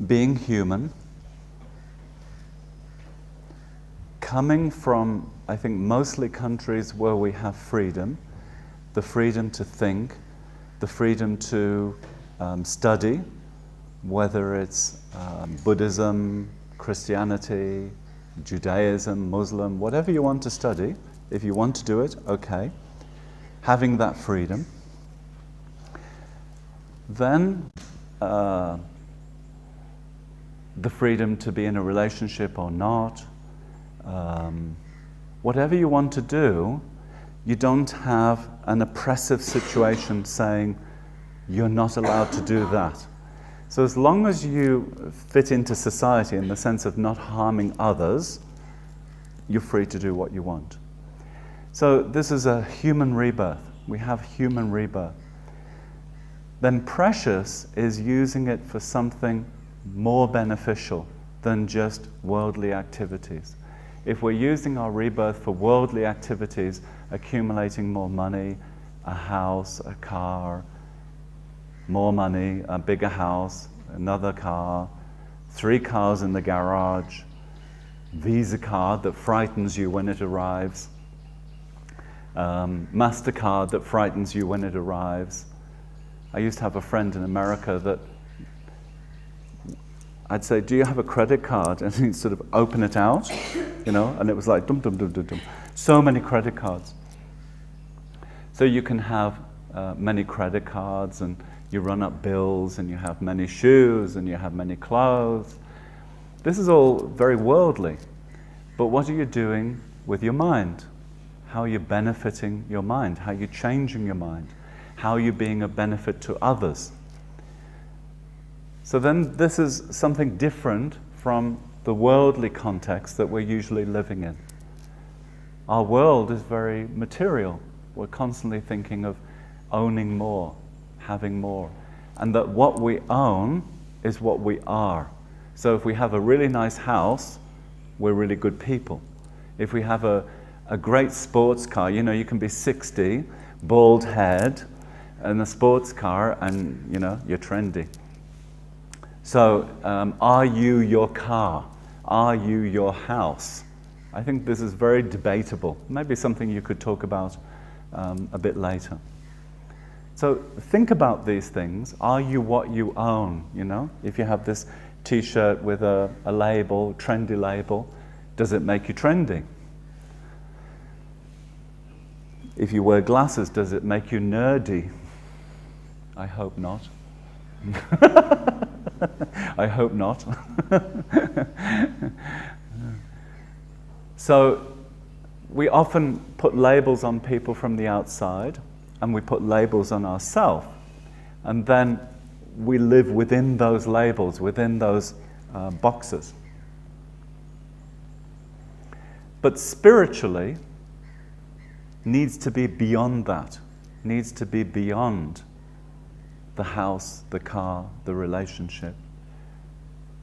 being human, coming from, I think, mostly countries where we have freedom, the freedom to think, the freedom to study, whether it's Buddhism, Christianity, Judaism, Muslim, whatever you want to study. If you want to do it, okay. Having that freedom. Then the freedom to be in a relationship or not. Whatever you want to do, you don't have an oppressive situation saying you're not allowed to do that. So as long as you fit into society in the sense of not harming others, you're free to do what you want. So this is a human rebirth. We have human rebirth. Then precious is using it for something more beneficial than just worldly activities. If we're using our rebirth for worldly activities, accumulating more money, a house, a car, more money, a bigger house, another car, 3 cars in the garage, Visa card that frightens you when it arrives, MasterCard that frightens you when it arrives. I used to have a friend in America that I'd say, do you have a credit card? And he'd sort of open it out, you know, and it was like dum dum dum dum dum. So many credit cards. So you can have many credit cards, and you run up bills, and you have many shoes, and you have many clothes. This is all very worldly. But what are you doing with your mind? How are you benefiting your mind? How are you changing your mind? How are you being a benefit to others? So then this is something different from the worldly context that we're usually living in. Our world is very material. We're constantly thinking of owning more, having more, and that what we own is what we are. So if we have a really nice house, we're really good people. If we have a great sports car, you know, you can be 60, bald head, and a sports car, and you know, you're trendy. So, are you your car? Are you your house? I think this is very debatable. Maybe something you could talk about a bit later. So think about these things. Are you what you own? You know, if you have this T-shirt with a label, trendy label, does it make you trendy? If you wear glasses, does it make you nerdy? I hope not. I hope not. So we often put labels on people from the outside, and we put labels on ourselves, and then we live within those labels, within those boxes. But spiritually needs to be beyond that, needs to be beyond the house, the car, the relationship.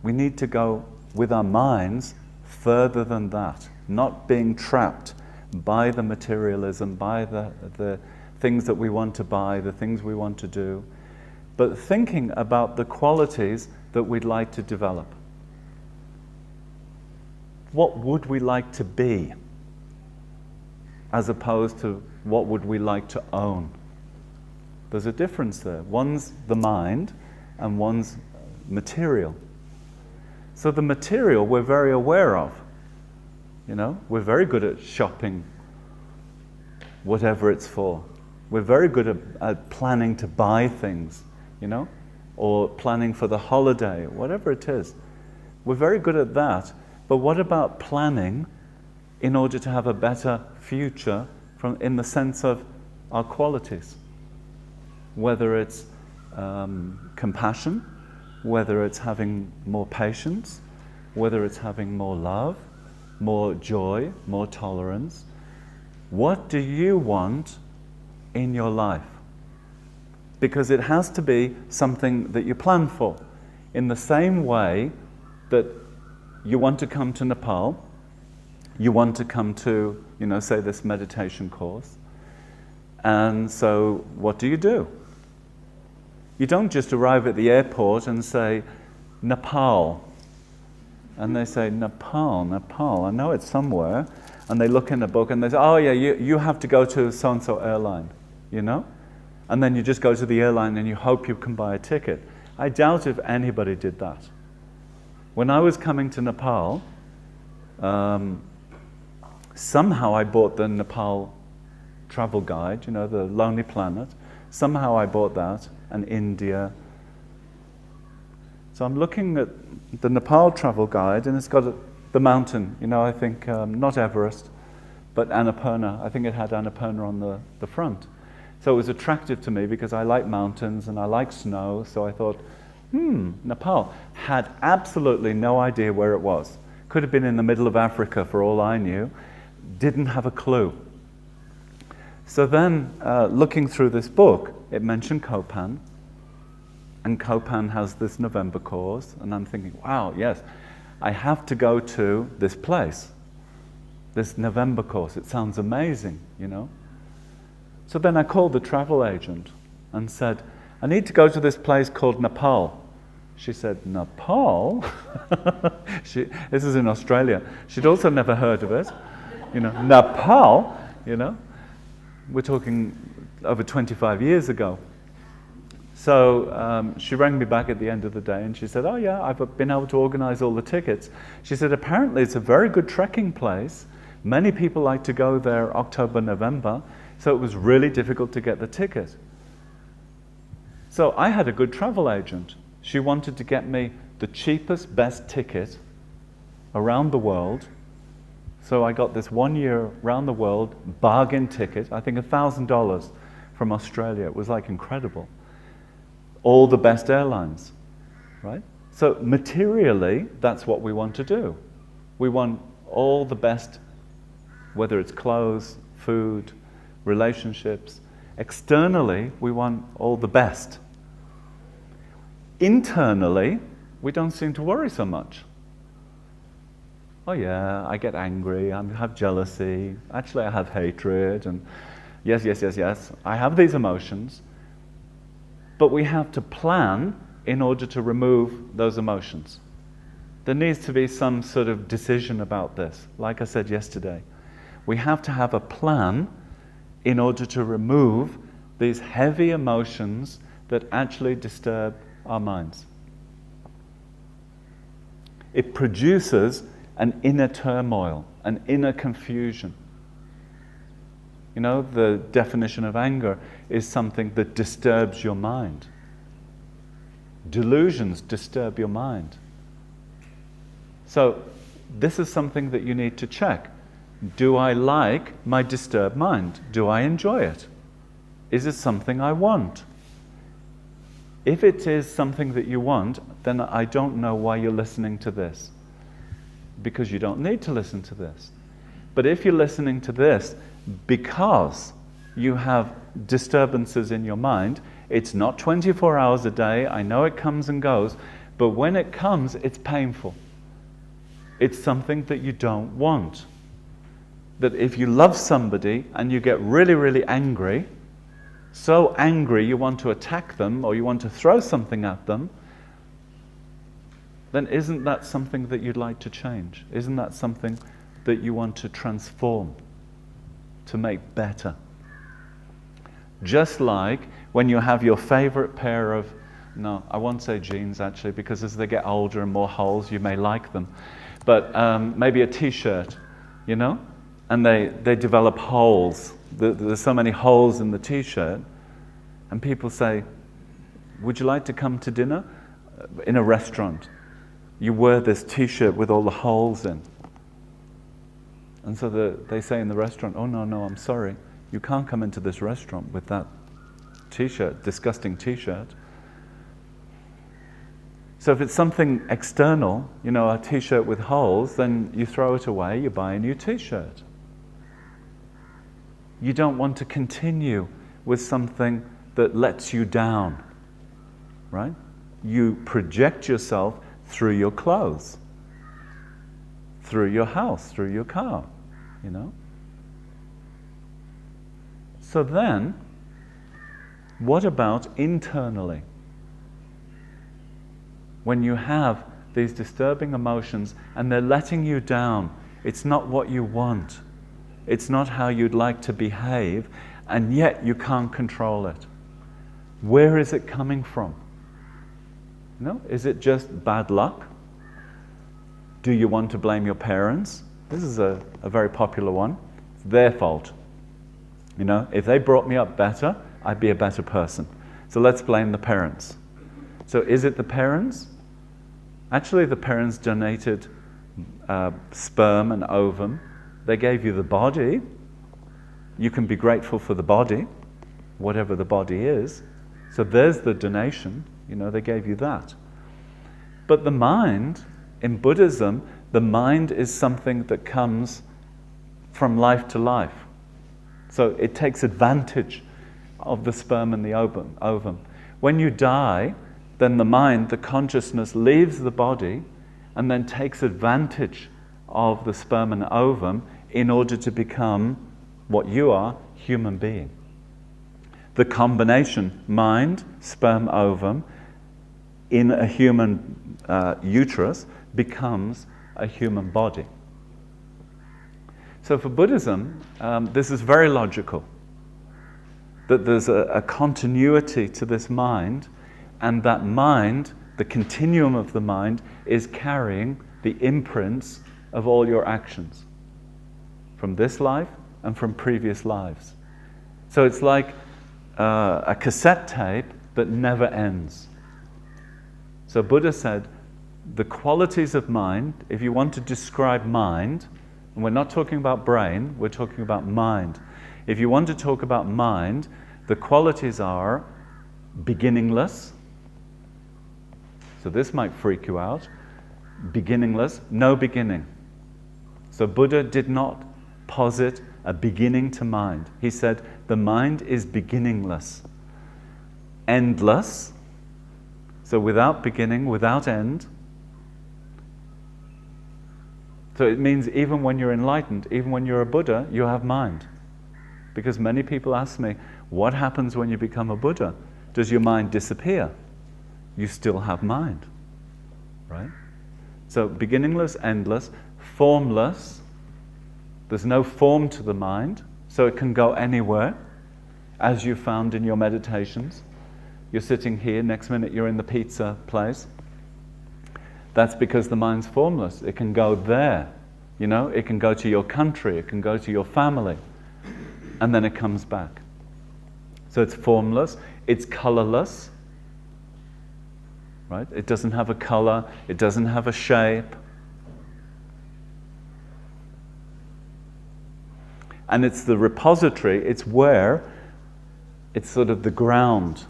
We need to go with our minds further than that, not being trapped by the materialism, by the things that we want to buy, the things we want to do, but thinking about the qualities that we'd like to develop. What would we like to be, as opposed to what would we like to own? There's a difference there. One's the mind, and one's material. So the material we're very aware of. You know, we're very good at shopping, whatever it's for. We're very good at planning to buy things, you know, or planning for the holiday, whatever it is. We're very good at that. But what about planning in order to have a better future in the sense of our qualities? Whether it's compassion, whether it's having more patience, whether it's having more love, more joy, more tolerance. What do you want in your life? Because it has to be something that you plan for. In the same way that you want to come to Nepal, you want to come to, you know, say this meditation course, and so what do? You don't just arrive at the airport and say, Nepal. And they say, Nepal, I know it's somewhere. And they look in a book and they say, oh yeah, you have to go to so-and-so airline, you know? And then you just go to the airline and you hope you can buy a ticket. I doubt if anybody did that. When I was coming to Nepal, somehow I bought the Nepal travel guide, you know, the Lonely Planet. Somehow I bought that, and India. So I'm looking at the Nepal travel guide, and it's got the mountain, you know, I think, not Everest, but Annapurna. I think it had Annapurna on the front. So it was attractive to me because I like mountains and I like snow, so I thought, Nepal. Had absolutely no idea where it was. Could have been in the middle of Africa for all I knew. Didn't have a clue. So then, looking through this book, it mentioned Kopan, and Kopan has this November course, and I'm thinking, wow, yes, I have to go to this place, this November course. It sounds amazing, you know. So then I called the travel agent and said, I need to go to this place called Nepal. She said, Nepal? This is in Australia. She'd also never heard of it. You know, Nepal, you know. We're talking over 25 years ago. So she rang me back at the end of the day and she said, oh yeah, I've been able to organize all the tickets. She said, apparently it's a very good trekking place. Many people like to go there October, November, so it was really difficult to get the ticket. So I had a good travel agent. She wanted to get me the cheapest, best ticket around the world. So I got this 1 year around the world bargain ticket, I think $1,000 from Australia. It was like incredible. All the best airlines, right? So materially, that's what we want to do. We want all the best, whether it's clothes, food, relationships. Externally, we want all the best. Internally, we don't seem to worry so much. Oh yeah, I get angry, I have jealousy, actually I have hatred, and yes, I have these emotions, but we have to plan in order to remove those emotions. There needs to be some sort of decision about this, like I said yesterday. We have to have a plan in order to remove these heavy emotions that actually disturb our minds. It produces an inner turmoil, an inner confusion. You know, the definition of anger is something that disturbs your mind. Delusions disturb your mind. So this is something that you need to check. Do I like my disturbed mind? Do I enjoy it? Is it something I want? If it is something that you want, then I don't know why you're listening to this. Because you don't need to listen to this. But if you're listening to this because you have disturbances in your mind, it's not 24 hours a day, I know it comes and goes, but when it comes, it's painful. It's something that you don't want. That if you love somebody and you get really, really angry, so angry you want to attack them or you want to throw something at them, then isn't that something that you'd like to change? Isn't that something that you want to transform, to make better? Just like when you have your favorite pair of, no, I won't say jeans actually, because as they get older and more holes, you may like them. But maybe a t-shirt, you know? And they develop holes. There's so many holes in the t-shirt. And people say, would you like to come to dinner? In a restaurant. You wear this t-shirt with all the holes in. And so they say in the restaurant, oh no, I'm sorry. You can't come into this restaurant with that t-shirt, disgusting t-shirt. So if it's something external, you know, a t-shirt with holes, then you throw it away, you buy a new t-shirt. You don't want to continue with something that lets you down, right? You project yourself through your clothes, through your house, through your car, you know? So then, what about internally? when you have these disturbing emotions and they're letting you down. It's not what you want. It's not how you'd like to behave, and yet you can't control it. Where is it coming from? Is it just bad luck? Do you want to blame your parents? This is a very popular one. It's their fault. If they brought me up better, I'd be a better person. So let's blame the parents. So is it the parents? Actually, the parents donated sperm and ovum. They gave you the body. You can be grateful for the body, whatever the body is. So there's the donation. They gave you that. But the mind, in Buddhism, the mind is something that comes from life to life. So it takes advantage of the sperm and the ovum. When you die, then the mind, the consciousness, leaves the body and then takes advantage of the sperm and ovum in order to become what you are, human being. The combination, mind, sperm, ovum, in a human uterus becomes a human body. So for Buddhism, this is very logical, that there's a continuity to this mind, and that mind, the continuum of the mind, is carrying the imprints of all your actions from this life and from previous lives. So it's like a cassette tape that never ends. So Buddha said, the qualities of mind, if you want to describe mind, and we're not talking about brain, we're talking about mind. If you want to talk about mind, the qualities are beginningless. So this might freak you out. Beginningless, no beginning. So Buddha did not posit a beginning to mind. He said the mind is beginningless. Endless, so without beginning, without end. So it means even when you're enlightened, even when you're a Buddha, you have mind. Because many people ask me, what happens when you become a Buddha? Does your mind disappear? You still have mind, right? So beginningless, endless, formless. There's no form to the mind, so it can go anywhere, as you found in your meditations. You're sitting here, next minute you're in the pizza place. That's because the mind's formless. It can go there, it can go to your country, it can go to your family, and then it comes back. So it's formless, it's colorless, right? It doesn't have a color, it doesn't have a shape. And it's the repository, it's sort of the ground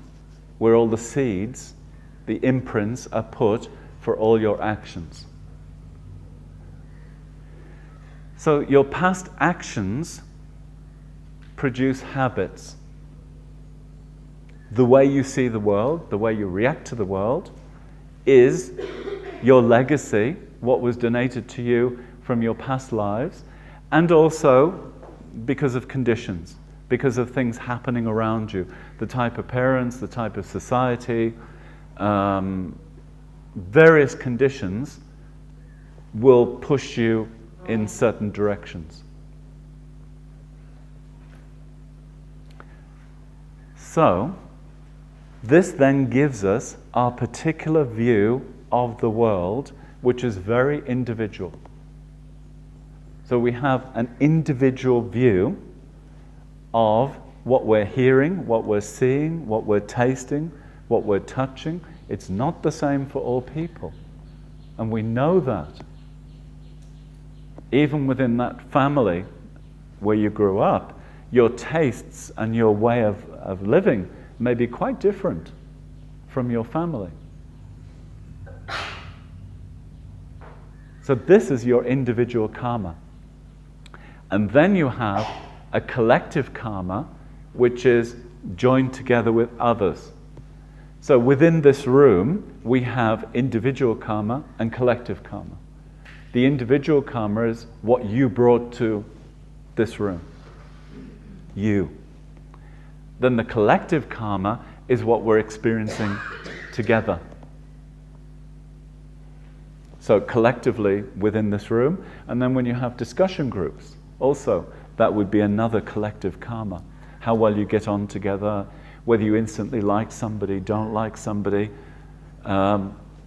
where all the seeds, the imprints are put for all your actions. So your past actions produce habits. The way you see the world, the way you react to the world, is your legacy, what was donated to you from your past lives, and also because of conditions, because of things happening around you, the type of parents, the type of society, various conditions will push you in certain directions. So, this then gives us our particular view of the world, which is very individual. So we have an individual view of what we're hearing, what we're seeing, what we're tasting, what we're touching. It's not the same for all people. And we know that. Even within that family where you grew up, your tastes and your way of living may be quite different from your family. So this is your individual karma. And then you have a collective karma, which is joined together with others. So within this room, we have individual karma and collective karma. The individual karma is what you brought to this room. You. Then the collective karma is what we're experiencing together. So collectively within this room, and then when you have discussion groups, also that would be another collective karma. How well you get on together, whether you instantly like somebody, don't like somebody.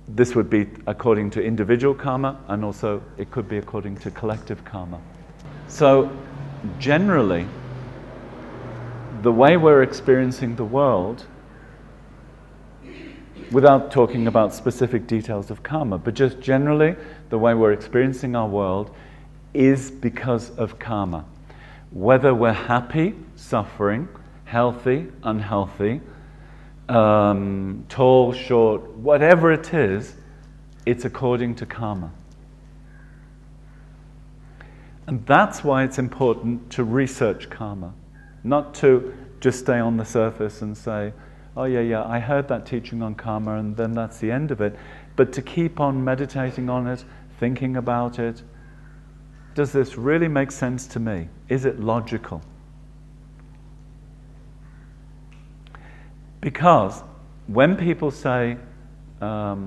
This would be according to individual karma, and also it could be according to collective karma. So generally, the way we're experiencing the world, without talking about specific details of karma, but just generally, the way we're experiencing our world is because of karma. Whether we're happy, suffering, healthy, unhealthy, tall, short, whatever it is, it's according to karma. And that's why it's important to research karma, not to just stay on the surface and say, oh yeah, I heard that teaching on karma and then that's the end of it, but to keep on meditating on it, thinking about it. Does this really make sense to me? Is it logical? Because when people say, I'll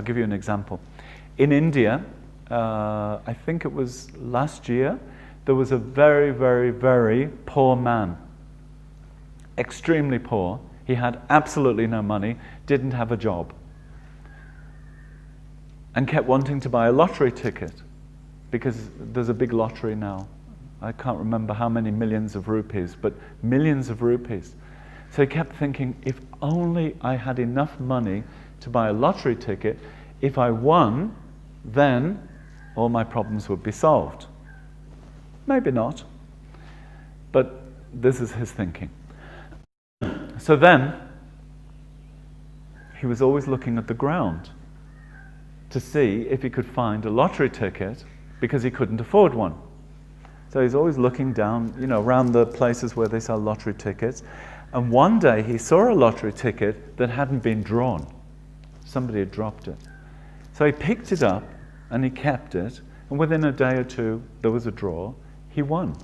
give you an example. In India, I think it was last year, there was a very, very, very poor man. Extremely poor. He had absolutely no money, didn't have a job, and kept wanting to buy a lottery ticket because there's a big lottery now. I can't remember how many millions of rupees, but millions of rupees. So he kept thinking, if only I had enough money to buy a lottery ticket, if I won, then all my problems would be solved. Maybe not, but this is his thinking. So then, he was always looking at the ground to see if he could find a lottery ticket because he couldn't afford one. So he's always looking down, around the places where they sell lottery tickets. And one day he saw a lottery ticket that hadn't been drawn. Somebody had dropped it. So he picked it up and he kept it. And within a day or two, there was a draw. He won.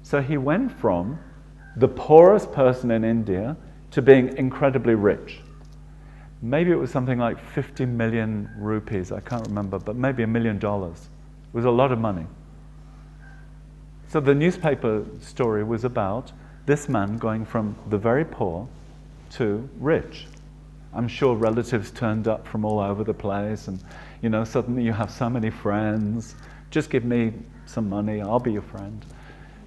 So he went from the poorest person in India to being incredibly rich. Maybe it was something like 50 million rupees, I can't remember, but maybe $1 million. It was a lot of money. So the newspaper story was about this man going from the very poor to rich. I'm sure relatives turned up from all over the place and, suddenly you have so many friends. Just give me some money, I'll be your friend.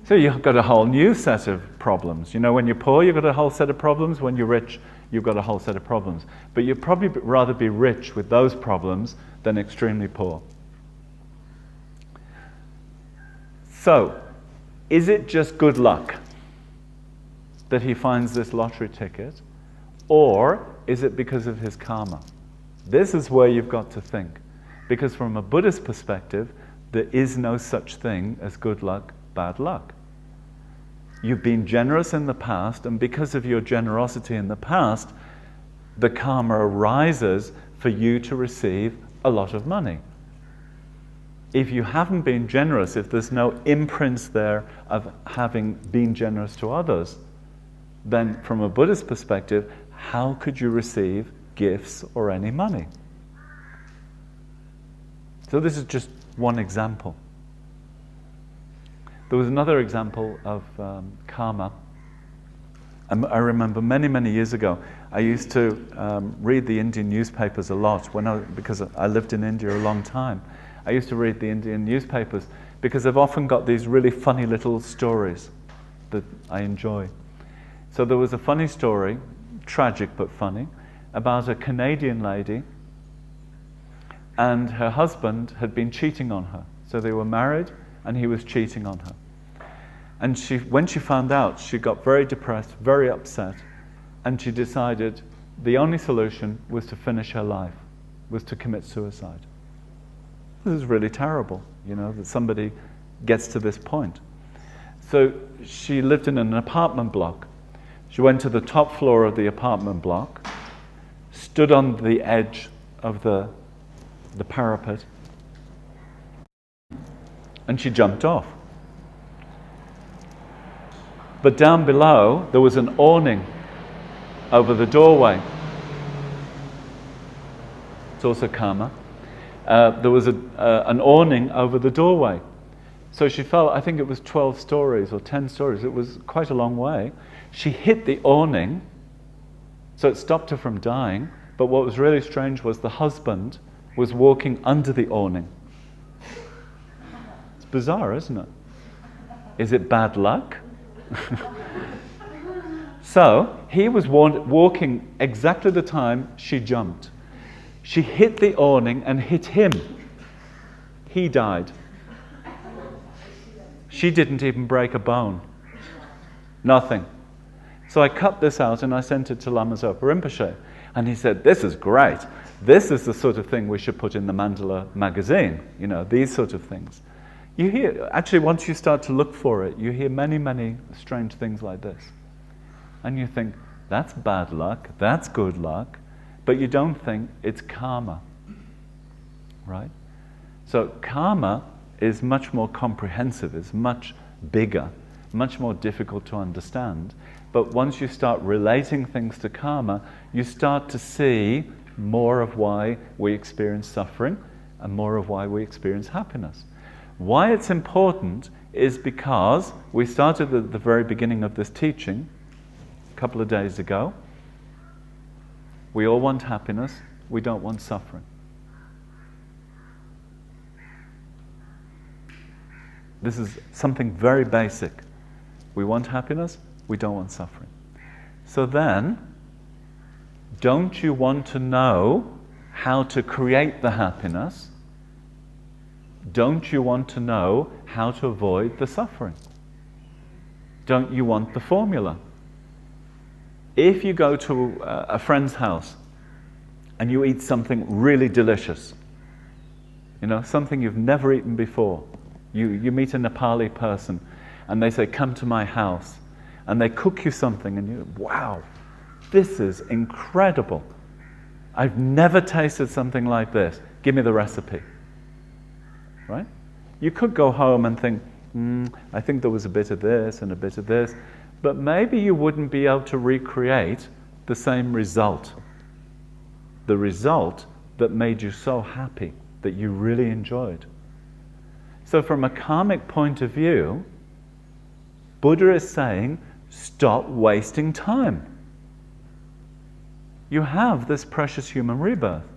So you've got a whole new set of problems. When you're poor, you've got a whole set of problems. When you're rich, you've got a whole set of problems. But you'd probably rather be rich with those problems than extremely poor. So, is it just good luck that he finds this lottery ticket? Or is it because of his karma? This is where you've got to think. Because from a Buddhist perspective, there is no such thing as good luck, bad luck. You've been generous in the past, and because of your generosity in the past, the karma arises for you to receive a lot of money. If you haven't been generous, if there's no imprints there of having been generous to others, then from a Buddhist perspective, how could you receive gifts or any money? So this is just one example. There was another example of karma. I remember many, many years ago, I used to read the Indian newspapers a lot because I lived in India a long time. I used to read the Indian newspapers because they've often got these really funny little stories that I enjoy. So there was a funny story, tragic but funny, about a Canadian lady and her husband had been cheating on her. So they were married and he was cheating on her. And when she found out, she got very depressed, very upset, and she decided the only solution was to finish her life, was to commit suicide. This is really terrible, that somebody gets to this point. So she lived in an apartment block. She went to the top floor of the apartment block, stood on the edge of the parapet, and she jumped off. But down below, there was an awning over the doorway. It's also karma. There was an awning over the doorway. So she fell, I think it was 12 stories or 10 stories. It was quite a long way. She hit the awning, so it stopped her from dying. But what was really strange was the husband was walking under the awning. It's bizarre, isn't it? Is it bad luck? So he was walking exactly the time she jumped. She hit the awning and hit him. He died. She didn't even break a bone. Nothing. So I cut this out and I sent it to Lama Zopa Rinpoche. And he said, this is great. This is the sort of thing we should put in the Mandala magazine. You know, these sort of things. You hear, actually, once you start to look for it, you hear many, many strange things like this. And you think, that's bad luck, that's good luck, but you don't think it's karma, right? So karma is much more comprehensive, is much bigger, much more difficult to understand. But once you start relating things to karma, you start to see more of why we experience suffering and more of why we experience happiness. Why it's important is because we started at the very beginning of this teaching a couple of days ago. We all want happiness, we don't want suffering. This is something very basic. We want happiness, we don't want suffering. So then, don't you want to know how to create the happiness? Don't you want to know how to avoid the suffering? Don't you want the formula? If you go to a friend's house and you eat something really delicious, you know, something you've never eaten before, you meet a Nepali person and they say, come to my house, and they cook you something and you, wow, this is incredible. I've never tasted something like this. Give me the recipe. Right? You could go home and think, I think there was a bit of this and a bit of this, but maybe you wouldn't be able to recreate the same result. The result that made you so happy, that you really enjoyed. So from a karmic point of view, Buddha is saying, stop wasting time. You have this precious human rebirth,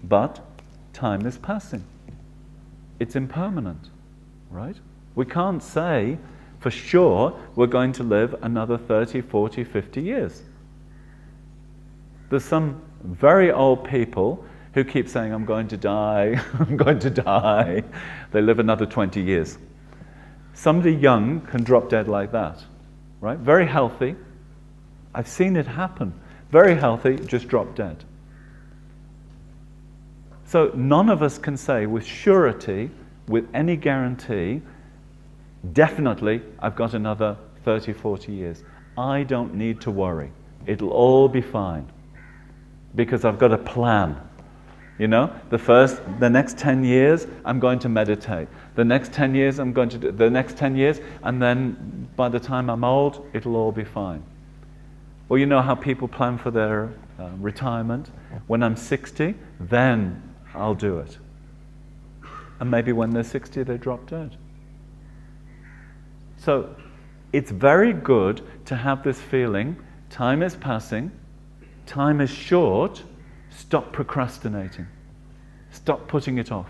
but time is passing. It's impermanent, right? We can't say for sure we're going to live another 30, 40, 50 years. There's some very old people who keep saying, I'm going to die, I'm going to die. They live another 20 years. Somebody young can drop dead like that, right? Very healthy. I've seen it happen. Very healthy, just drop dead. So none of us can say with surety, with any guarantee, definitely I've got another 30, 40 years. I don't need to worry. It'll all be fine. Because I've got a plan. You know, the next 10 years, I'm going to meditate. The next 10 years, I'm going to do the next 10 years, and then by the time I'm old, it'll all be fine. Well, you know how people plan for their retirement? When I'm 60, then I'll do it. And maybe when they're 60, they drop dead. So it's very good to have this feeling, time is passing, time is short, stop procrastinating. Stop putting it off.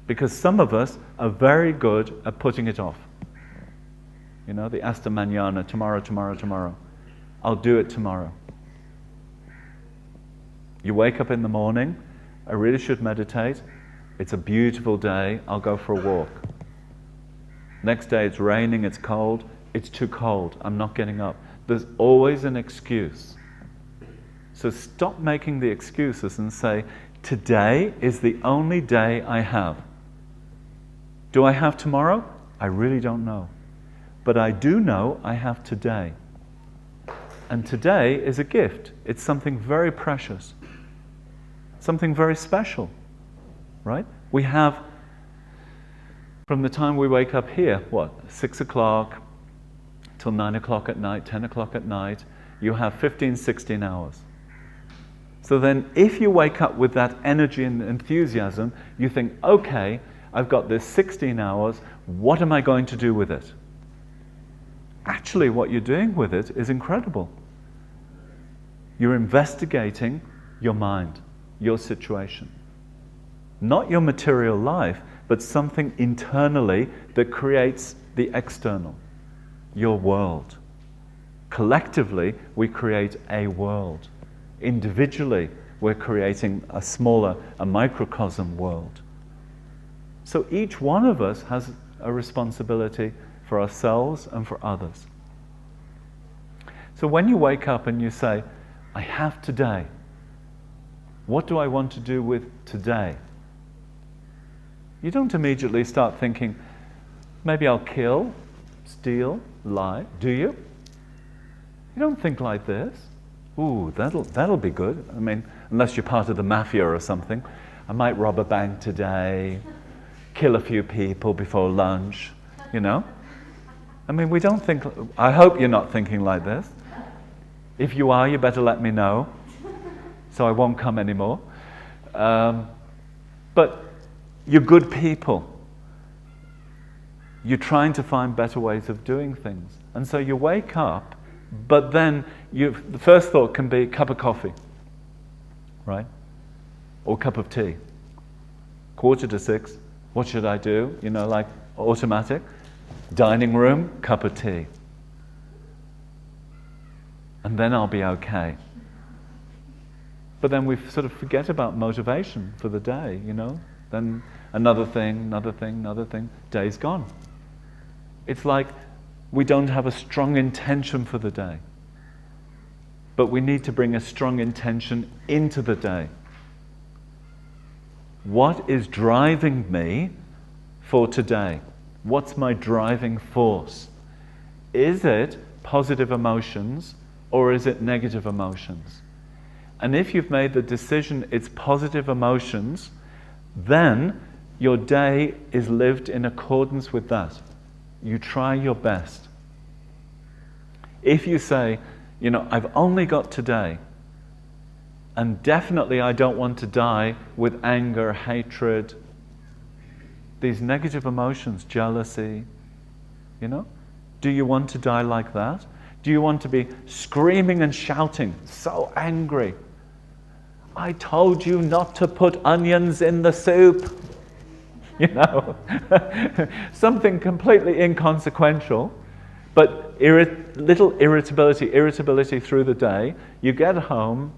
Because some of us are very good at putting it off. You know, the hasta mañana, tomorrow, tomorrow, tomorrow. I'll do it tomorrow. You wake up in the morning, I really should meditate. It's a beautiful day, I'll go for a walk. Next day it's raining, it's cold, it's too cold, I'm not getting up. There's always an excuse. So stop making the excuses and say, today is the only day I have. Do I have tomorrow? I really don't know. But I do know I have today. And today is a gift. It's something very precious. Something very special. Right? We have, from the time we wake up here, 6 o'clock till 9 o'clock at night, 10 o'clock at night, you have 15, 16 hours. So then if you wake up with that energy and enthusiasm, you think, okay, I've got this 16 hours, what am I going to do with it? Actually, what you're doing with it is incredible. You're investigating your mind, your situation. Not your material life, but something internally that creates the external, your world. Collectively, we create a world. Individually, we're creating a smaller, a microcosm world. So each one of us has a responsibility for ourselves and for others. So when you wake up and you say, I have today, what do I want to do with today? You don't immediately start thinking, maybe I'll kill, steal, lie, do you? You don't think like this. Ooh, that'll be good. I mean, unless you're part of the mafia or something. I might rob a bank today, kill a few people before lunch, you know? I mean, we don't think, I hope you're not thinking like this. If you are, you better let me know, so I won't come anymore. But you're good people. You're trying to find better ways of doing things. And so you wake up, but then the first thought can be a cup of coffee, right? Or a cup of tea. 5:45, what should I do? You know, like automatic. Dining room, cup of tea. And then I'll be okay. But then we sort of forget about motivation for the day, you know? Then another thing, day's gone. It's like we don't have a strong intention for the day. But we need to bring a strong intention into the day. What is driving me for today? What's my driving force? Is it positive emotions or is it negative emotions? And if you've made the decision it's positive emotions, then your day is lived in accordance with that. You try your best. If you say, you know, I've only got today, and definitely I don't want to die with anger, hatred, these negative emotions, jealousy, you know? Do you want to die like that? Do you want to be screaming and shouting, so angry? I told you not to put onions in the soup. You know? Something completely inconsequential, but little irritability through the day. You get home,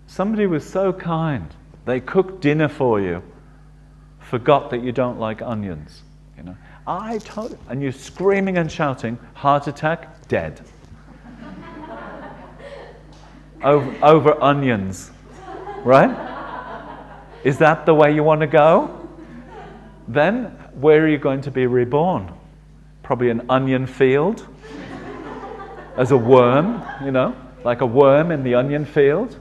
somebody was so kind. They cooked dinner for you. Forgot that you don't like onions. You know, I told you, and you're screaming and shouting, heart attack, dead. over onions, right? Is that the way you want to go? Then where are you going to be reborn? Probably an onion field, as a worm, you know, like a worm in the onion field.